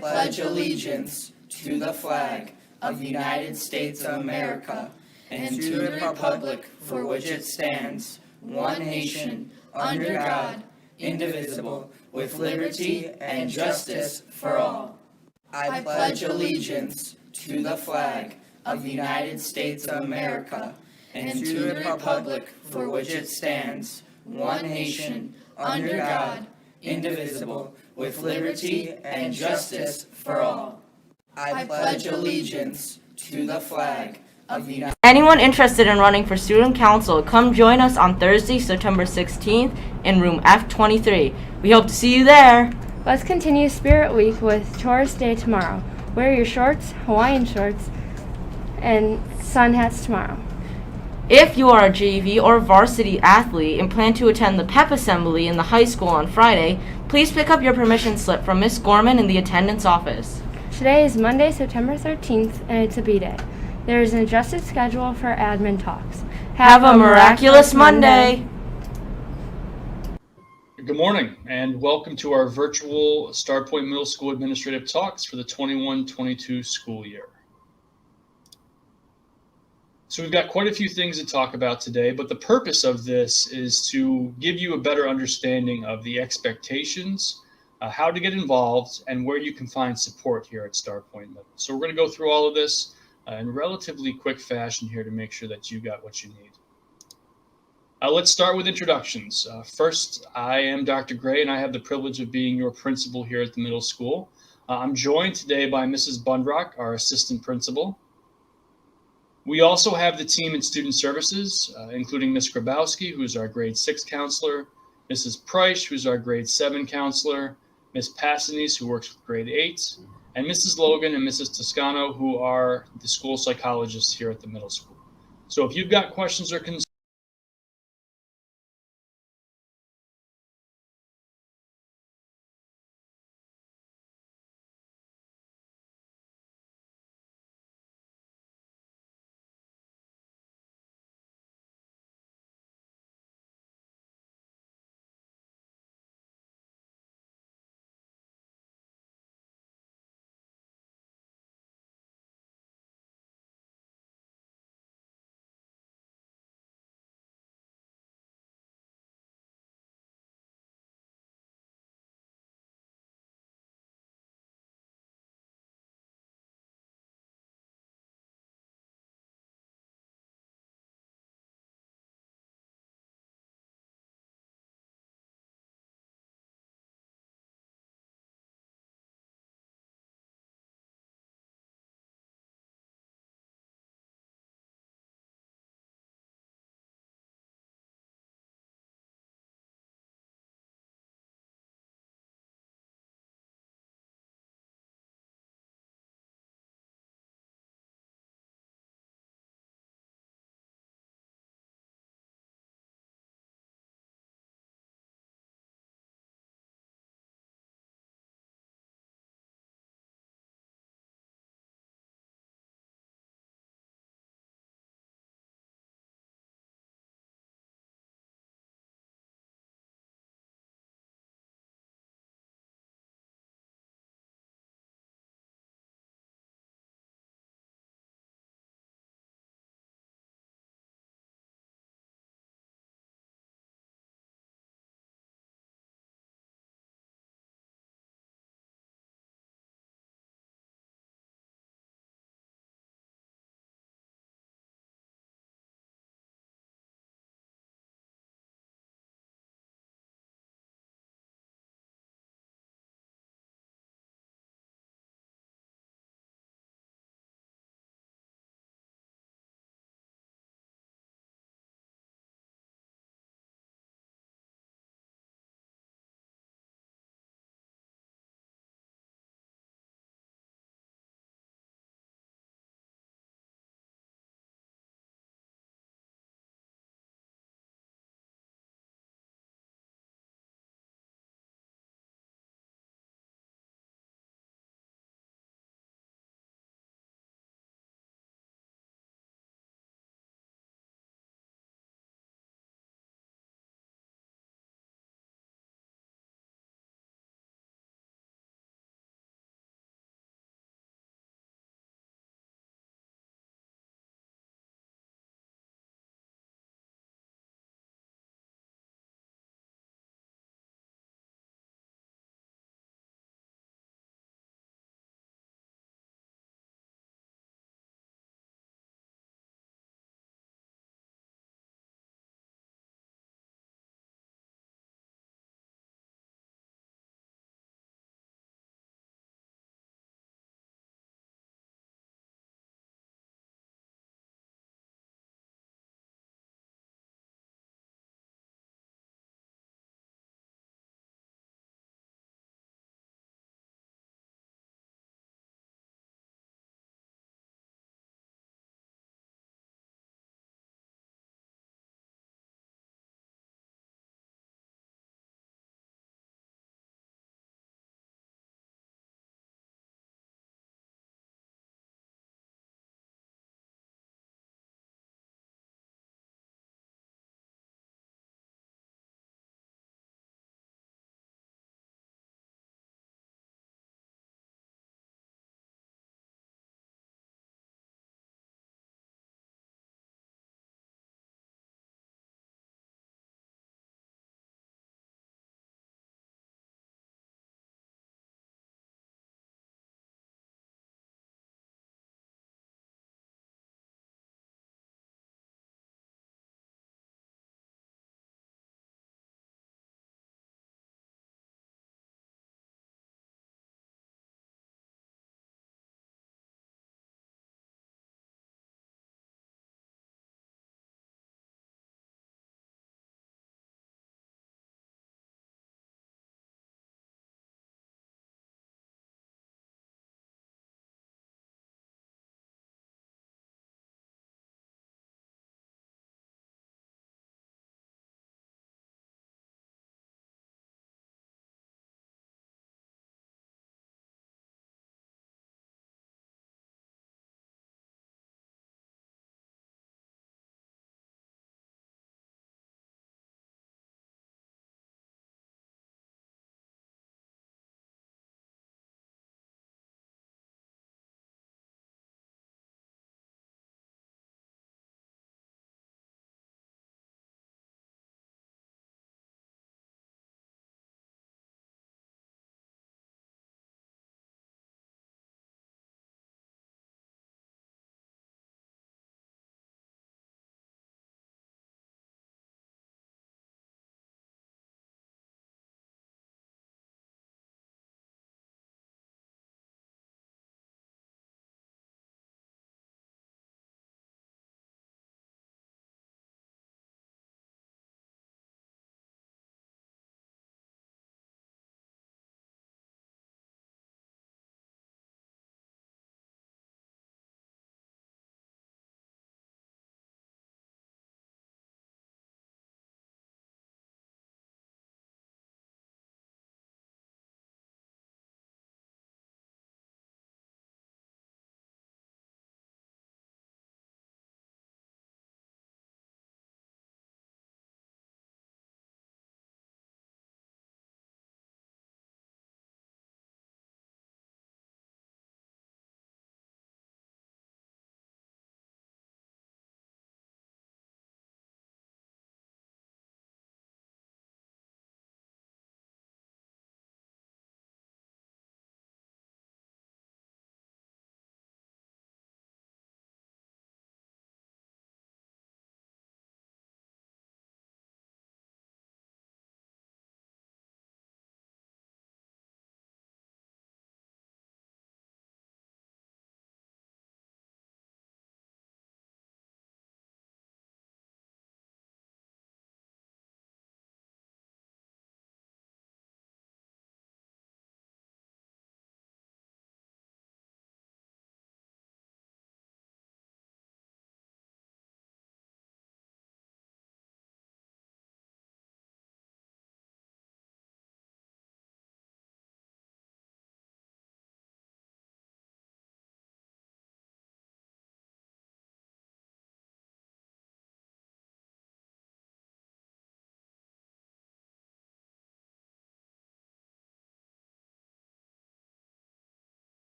pledge allegiance to the flag of the United States of America and to the republic for which it stands, one nation, under God, indivisible, with liberty and justice for all. I pledge allegiance to the flag of the United States of America and to the republic for which it stands, one nation, under God, indivisible, with liberty and justice for all. I pledge allegiance to the flag of the United States. Anyone interested in running for student council, come join us on Thursday, September 16th in room F23. We hope to see you there. Let's continue Spirit Week with Chorus Day tomorrow. Wear your shorts, Hawaiian shorts, and sun hats tomorrow. If you are a JV or varsity athlete and plan to attend the PEP assembly in the high school on Friday, please pick up your permission slip from Miss Gorman in the attendance office. Today is Monday, September 13th, and it's a B-Day. There is an adjusted schedule for admin talks. Have a miraculous Monday. Good morning, and welcome to our virtual Starpoint Middle School Administrative Talks for the 21-22 school year. So we've got quite a few things to talk about today, but the purpose of this is to give you a better understanding of the expectations, how to get involved, and where you can find support here at Starpoint Middle. So we're going to go through all of this in relatively quick fashion here to make sure that you got what you need. Let's start with introductions. First, I am Dr. Gray, and I have the privilege of being your principal here at the middle school. I'm joined today by Mrs. Bundrock, our assistant principal. We also have the team in student services, including Ms. Grabowski, who's our grade 6 counselor, Mrs. Price, who's our grade 7 counselor, Ms. Passanese, who works with grade 8, and Mrs. Logan and Mrs. Toscano, who are the school psychologists here at the middle school. So if you've got questions or concerns,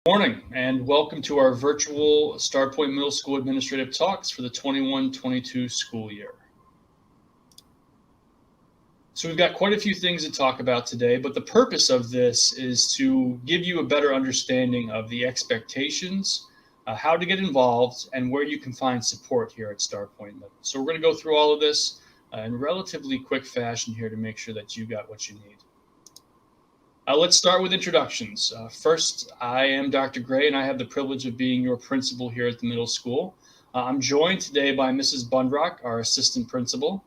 Morning and welcome to our virtual Starpoint Middle School Administrative Talks for the 21-22 school year. So we've got quite a few things to talk about today, but the purpose of this is to give you a better understanding of the expectations, how to get involved, and where you can find support here at Starpoint Middle. So we're going to go through all of this in relatively quick fashion here to make sure that you got what you need. Let's start with introductions. First, I am Dr. Gray, and I have the privilege of being your principal here at the middle school. I'm joined today by Mrs. Bundrock, our assistant principal.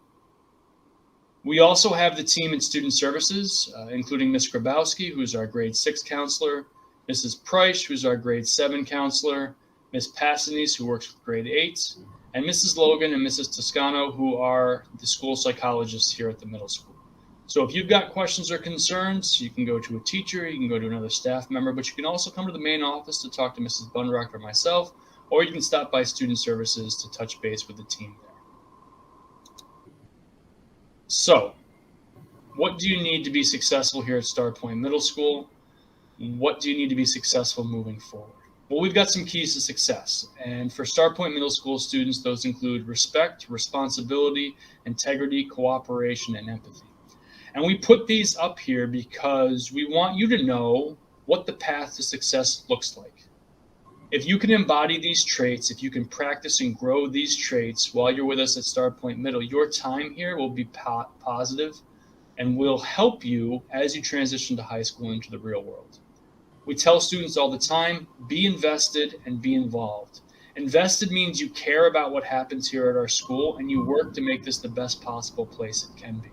We also have the team in student services, including Ms. Grabowski, who's our grade 6 counselor, Mrs. Price, who's our grade 7 counselor, Ms. Passanese, who works with grade 8, and Mrs. Logan and Mrs. Toscano, who are the school psychologists here at the middle school. So if you've got questions or concerns, you can go to a teacher, you can go to another staff member, but you can also come to the main office to talk to Mrs. Bundrock or myself, or you can stop by student services to touch base with the team there. So, what do you need to be successful here at Starpoint Middle School? What do you need to be successful moving forward? Well, we've got some keys to success. And for Starpoint Middle School students, those include respect, responsibility, integrity, cooperation, and empathy. And we put these up here because we want you to know what the path to success looks like. If you can embody these traits, if you can practice and grow these traits while you're with us at Starpoint Middle, your time here will be positive and will help you as you transition to high school into the real world. We tell students all the time, be invested and be involved. Invested means you care about what happens here at our school and you work to make this the best possible place it can be.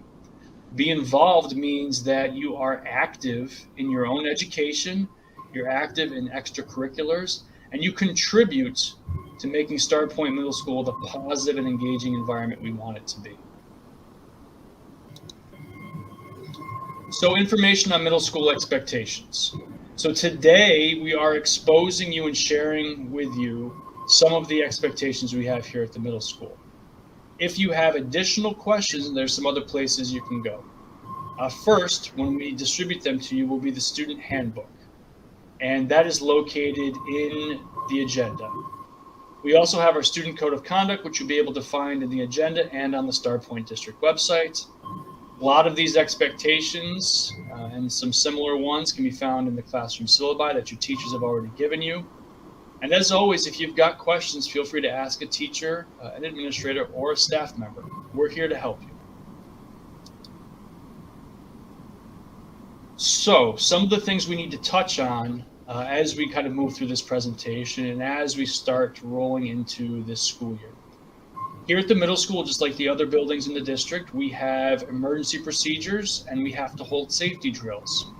Be involved means that you are active in your own education, you're active in extracurriculars, and you contribute to making Starpoint Middle School the positive and engaging environment we want it to be. So, information on middle school expectations. So today we are exposing you and sharing with you some of the expectations we have here at the middle school. If you have additional questions, there's some other places you can go. First, when we distribute them to you, will be the student handbook, and that is located in the agenda. We also have our student code of conduct, which you'll be able to find in the agenda and on the Starpoint District website. A lot of these expectations and some similar ones can be found in the classroom syllabi that your teachers have already given you. And as always, if you've got questions, feel free to ask a teacher, an administrator, or a staff member. We're here to help you. So, some of the things we need to touch on as we kind of move through this presentation and as we start rolling into this school year. Here at the middle school, just like the other buildings in the district, we have emergency procedures and we have to hold safety drills.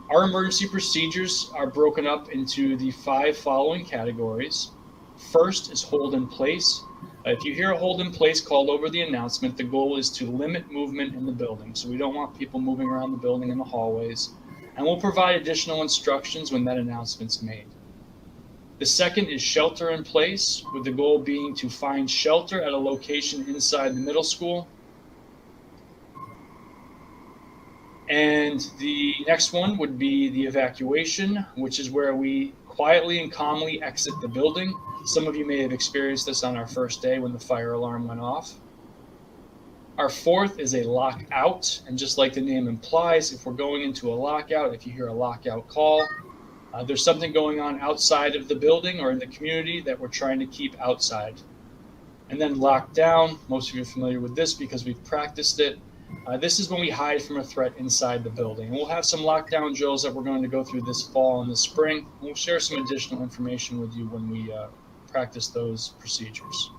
Our emergency procedures are broken up into the 5 following categories. First is hold in place. If you hear a hold in place called over the announcement, the goal is to limit movement in the building. So we don't want people moving around the building in the hallways. And we'll provide additional instructions when that announcement's made. The second is shelter in place, with the goal being to find shelter at a location inside the middle school. And the next one would be the evacuation, which is where we quietly and calmly exit the building. Some of you may have experienced this on our first day when the fire alarm went off. Our fourth is a lockout, and just like the name implies, if we're going into a lockout, if you hear a lockout call, there's something going on outside of the building or in the community that we're trying to keep outside. And then lockdown, most of you are familiar with this because we've practiced it. This is when we hide from a threat inside the building. We'll have some lockdown drills that we're going to go through this fall and this spring. We'll share some additional information with you when we practice those procedures.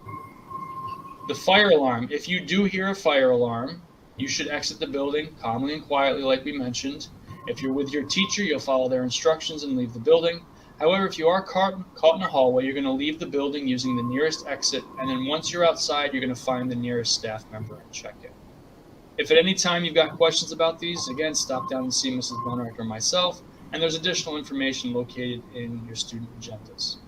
The fire alarm. If you do hear a fire alarm, you should exit the building calmly and quietly like we mentioned. If you're with your teacher, you'll follow their instructions and leave the building. However, if you are caught in a hallway, you're going to leave the building using the nearest exit, and then once you're outside, you're going to find the nearest staff member and check in. If at any time you've got questions about these, again, stop down and see Mrs. Bonark or myself, and there's additional information located in your student agendas.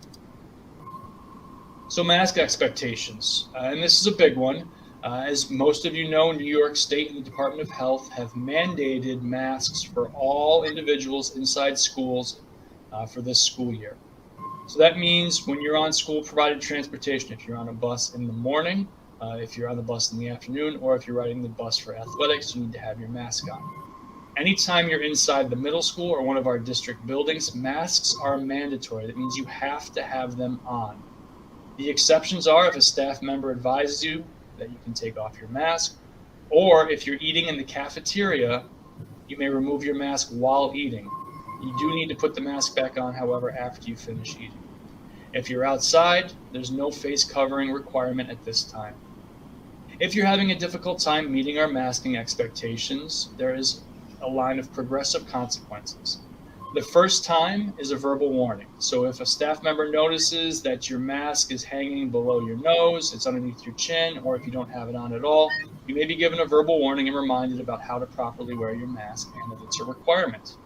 So mask expectations, and this is a big one. As most of you know, New York State and the Department of Health have mandated masks for all individuals inside schools for this school year. So that means when you're on school-provided transportation, if you're on a bus in the morning, if you're on the bus in the afternoon, or if you're riding the bus for athletics, you need to have your mask on. Anytime you're inside the middle school or one of our district buildings, masks are mandatory. That means you have to have them on. The exceptions are if a staff member advises you that you can take off your mask, or if you're eating in the cafeteria, you may remove your mask while eating. You do need to put the mask back on, however, after you finish eating. If you're outside, there's no face covering requirement at this time. If you're having a difficult time meeting our masking expectations, there is a line of progressive consequences. The first time is a verbal warning. So if a staff member notices that your mask is hanging below your nose, it's underneath your chin, or if you don't have it on at all, you may be given a verbal warning and reminded about how to properly wear your mask and that it's a requirement.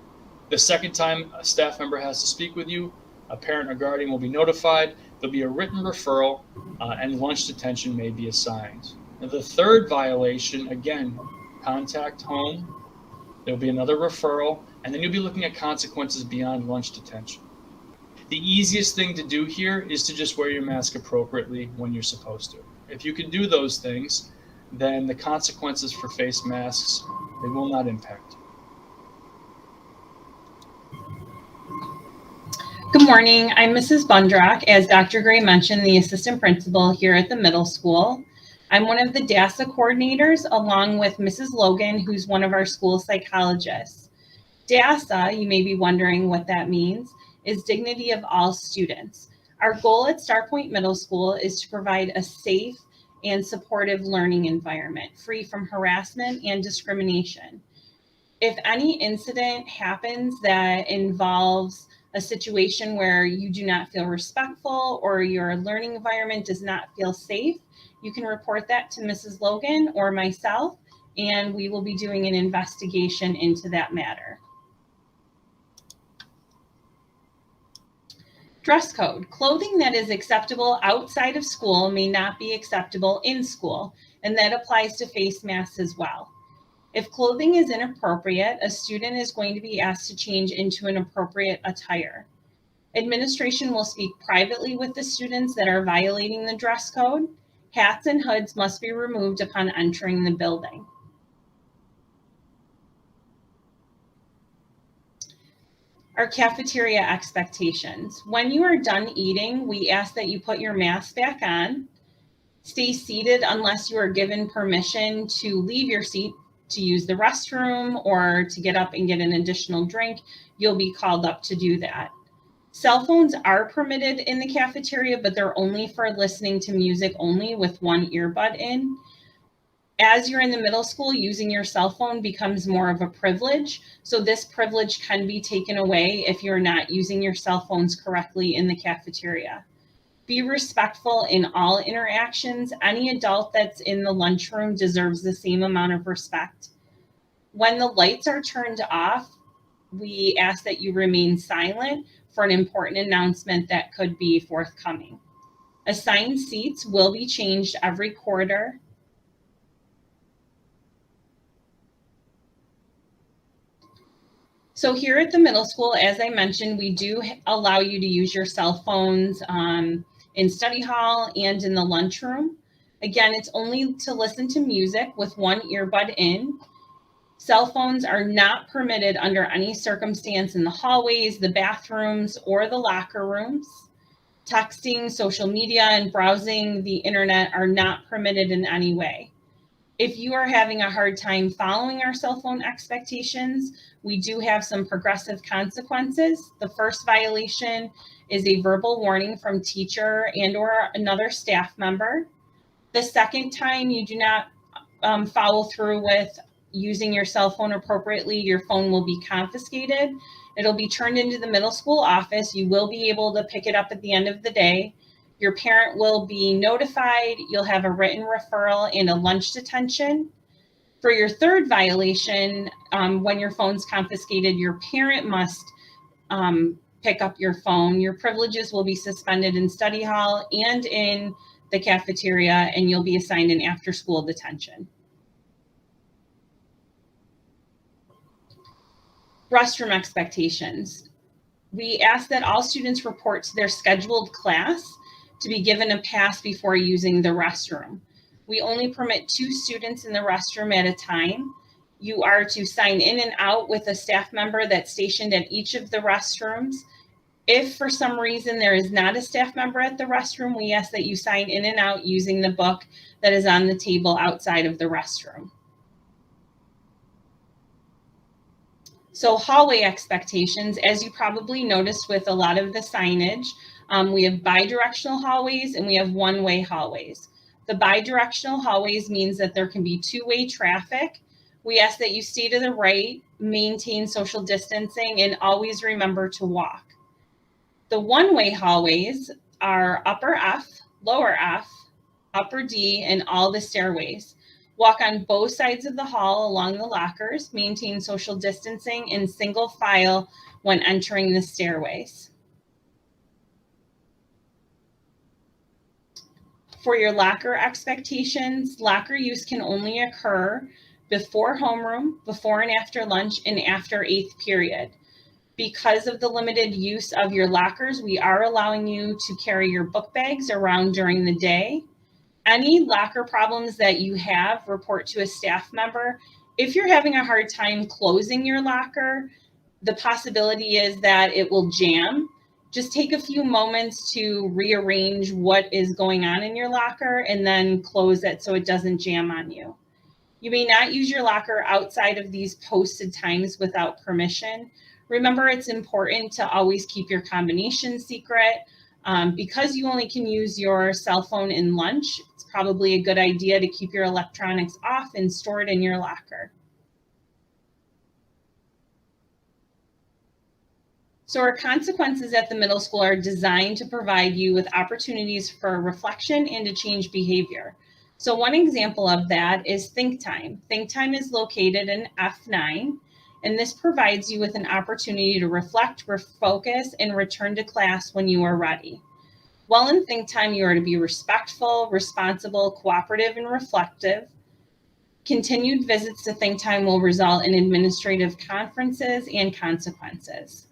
The second time a staff member has to speak with you, a parent or guardian will be notified. There'll be a written referral, and lunch detention may be assigned. Now, the third violation, again, contact home. There'll be another referral, and then you'll be looking at consequences beyond lunch detention. The easiest thing to do here is to just wear your mask appropriately when you're supposed to. If you can do those things, then the consequences for face masks, they will not impact you. Good morning. I'm Mrs. Bundrock. As Dr. Gray mentioned, the assistant principal here at the middle school. I'm one of the DASA coordinators along with Mrs. Logan, who's one of our school psychologists. DASA, you may be wondering what that means, is Dignity of All Students. Our goal at Starpoint Middle School is to provide a safe and supportive learning environment, free from harassment and discrimination. If any incident happens that involves a situation where you do not feel respectful or your learning environment does not feel safe, you can report that to Mrs. Logan or myself, and we will be doing an investigation into that matter. Dress code. Clothing that is acceptable outside of school may not be acceptable in school, and that applies to face masks as well. If clothing is inappropriate, a student is going to be asked to change into an appropriate attire. Administration will speak privately with the students that are violating the dress code. Hats and hoods must be removed upon entering the building. Our cafeteria expectations. When you are done eating, we ask that you put your mask back on. Stay seated unless you are given permission to leave your seat to use the restroom or to get up and get an additional drink. You'll be called up to do that. Cell phones are permitted in the cafeteria, but they're only for listening to music only with one earbud in. As you're in the middle school, using your cell phone becomes more of a privilege. So this privilege can be taken away if you're not using your cell phones correctly in the cafeteria. Be respectful in all interactions. Any adult that's in the lunchroom deserves the same amount of respect. When the lights are turned off, we ask that you remain silent for an important announcement that could be forthcoming. Assigned seats will be changed every quarter. So here at the middle school, as I mentioned, we do allow you to use your cell phones in study hall and in the lunchroom. Again, it's only to listen to music with one earbud in. Cell phones are not permitted under any circumstance in the hallways, the bathrooms, or the locker rooms. Texting, social media, and browsing the internet are not permitted in any way. If you are having a hard time following our cell phone expectations, we do have some progressive consequences. The first violation is a verbal warning from teacher and or another staff member. The second time you do not follow through with using your cell phone appropriately, your phone will be confiscated. It'll be turned into the middle school office. You will be able to pick it up at the end of the day. Your parent will be notified. You'll have a written referral and a lunch detention. For your third violation, when your phone's confiscated, your parent must pick up your phone. Your privileges will be suspended in study hall and in the cafeteria, and you'll be assigned an after-school detention. Restroom expectations. We ask that all students report to their scheduled class to be given a pass before using the restroom. We only permit 2 students in the restroom at a time. You are to sign in and out with a staff member that's stationed at each of the restrooms. If for some reason there is not a staff member at the restroom, we ask that you sign in and out using the book that is on the table outside of the restroom. So hallway expectations, as you probably noticed with a lot of the signage, we have bi-directional hallways and we have one-way hallways. The bi-directional hallways means that there can be two-way traffic. We ask that you stay to the right, maintain social distancing, and always remember to walk. The one-way hallways are upper F, lower F, upper D, and all the stairways. Walk on both sides of the hall along the lockers, maintain social distancing, and single file when entering the stairways. For your locker expectations, locker use can only occur before homeroom, before and after lunch, and after 8th period. Because of the limited use of your lockers, we are allowing you to carry your book bags around during the day. Any locker problems that you have, report to a staff member. If you're having a hard time closing your locker, the possibility is that it will jam. Just take a few moments to rearrange what is going on in your locker and then close it so it doesn't jam on you. You may not use your locker outside of these posted times without permission. Remember, it's important to always keep your combination secret. Because you only can use your cell phone in lunch, it's probably a good idea to keep your electronics off and store it in your locker. So our consequences at the middle school are designed to provide you with opportunities for reflection and to change behavior. So one example of that is think time. Think time is located in F9, and this provides you with an opportunity to reflect, refocus, and return to class when you are ready. While in think time, you are to be respectful, responsible, cooperative, and reflective. Continued visits to think time will result in administrative conferences and consequences.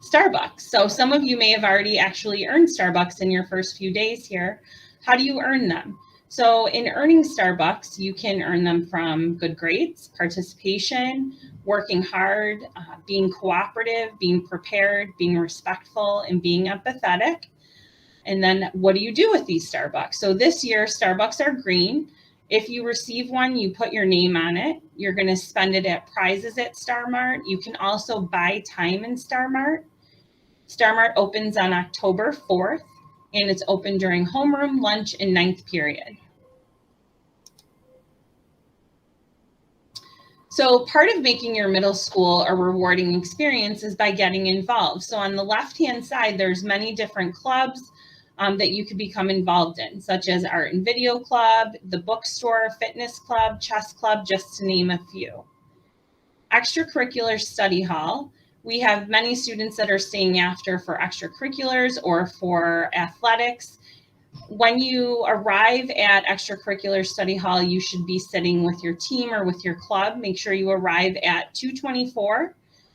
Starbucks. So some of you may have already actually earned Starbucks in your first few days here. How do you earn them? So in earning Starbucks, you can earn them from good grades, participation, working hard, being cooperative, being prepared, being respectful, and being empathetic. And then what do you do with these Starbucks? So this year, Starbucks are green. If you receive one, you put your name on it. You're going to spend it at prizes at Star Mart. You can also buy time in Star Mart. Star Mart opens on October 4th, and it's open during homeroom, lunch, and 9th period. So part of making your middle school a rewarding experience is by getting involved. So on the left-hand side, there's many different clubs that you could become involved in, such as art and video club, the bookstore, fitness club, chess club, just to name a few. Extracurricular study hall. We have many students that are staying after for extracurriculars or for athletics. When you arrive at extracurricular study hall, you should be sitting with your team or with your club. Make sure you arrive at 2:24.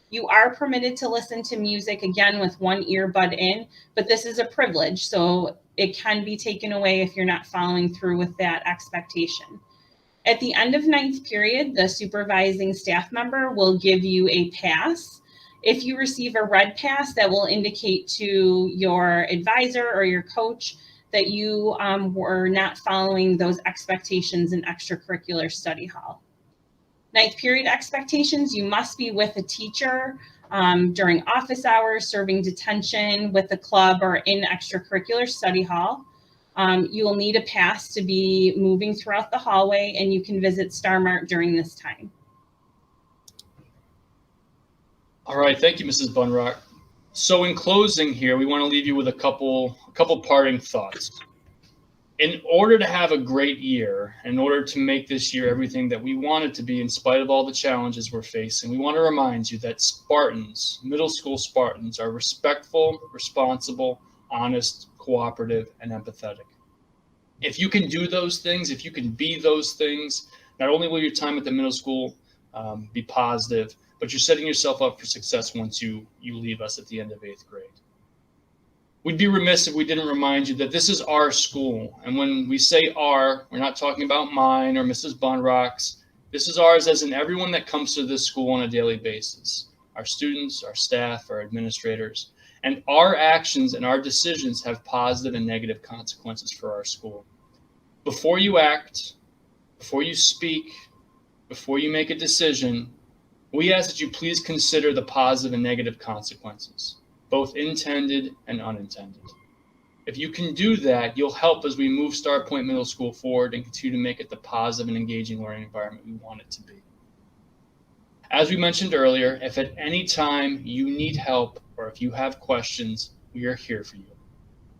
You are permitted to listen to music, again, with one earbud in, but this is a privilege, so it can be taken away if you're not following through with that expectation. At the end of 9th period, the supervising staff member will give you a pass. If you receive a red pass, that will indicate to your advisor or your coach that you were not following those expectations in extracurricular study hall. 9th period expectations, you must be with a teacher during office hours, serving detention with the club or in extracurricular study hall. You will need a pass to be moving throughout the hallway, and you can visit Star Mart during this time. All right, thank you, Mrs. Bunrock. So in closing here, we want to leave you with a couple parting thoughts. In order to have a great year, in order to make this year everything that we want it to be in spite of all the challenges we're facing, we want to remind you that Spartans, middle school Spartans, are respectful, responsible, honest, cooperative, and empathetic. If you can do those things, if you can be those things, not only will your time at the middle school be positive, but you're setting yourself up for success once you leave us at the end of 8th grade. We'd be remiss if we didn't remind you that this is our school. And when we say our, we're not talking about mine or Mrs. Bunrock's. This is ours as in everyone that comes to this school on a daily basis. Our students, our staff, our administrators. And our actions and our decisions have positive and negative consequences for our school. Before you act, before you speak, before you make a decision, we ask that you please consider the positive and negative consequences, both intended and unintended. If you can do that, you'll help as we move Starpoint Middle School forward and continue to make it the positive and engaging learning environment we want it to be. As we mentioned earlier, if at any time you need help or if you have questions, we are here for you.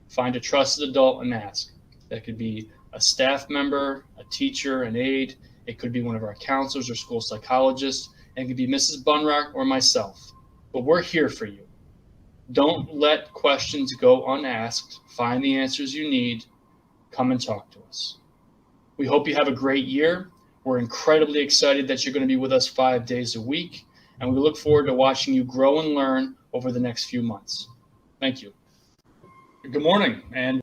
Find a trusted adult and ask. That could be a staff member, a teacher, an aide. It could be one of our counselors or school psychologists. And it could be Mrs. Bunrock or myself. But we're here for you. Don't let questions go unasked. Find the answers you need. Come and talk to us. We hope you have a great year. We're incredibly excited that you're going to be with us 5 days a week, and we look forward to watching you grow and learn over the next few months. Thank you. Good morning, and